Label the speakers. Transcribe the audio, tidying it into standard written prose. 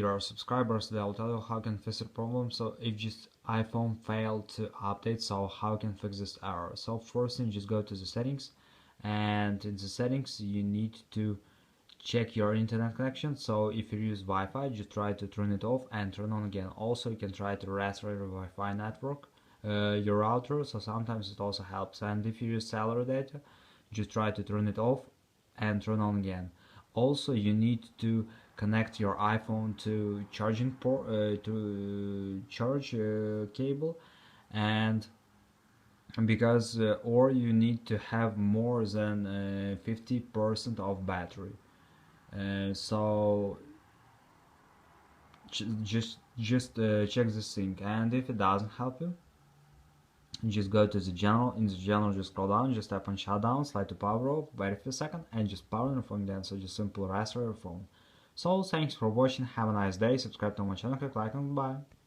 Speaker 1: Your subscribers, they'll tell you how can fix the problem. So if just iPhone failed to update, so how can fix this error? So first thing, just go to the settings, and in the settings you need to check your internet connection. So if you use Wi-Fi, just try to turn it off and turn on again. Also you can try to restart your Wi-Fi network, your router, so sometimes it also helps. And if you use cellular data, just try to turn it off and turn on again. Also you need to connect your iPhone to charging port, to charge cable, and because or you need to have more than 50% of battery. So just check this thing, and if it doesn't help you, just go to the general. In the general, just scroll down, just tap on shutdown, slide to power off, wait a few seconds, and just power your phone again. So just simple restart your phone. So thanks for watching, have a nice day, subscribe to my channel, click like, and bye.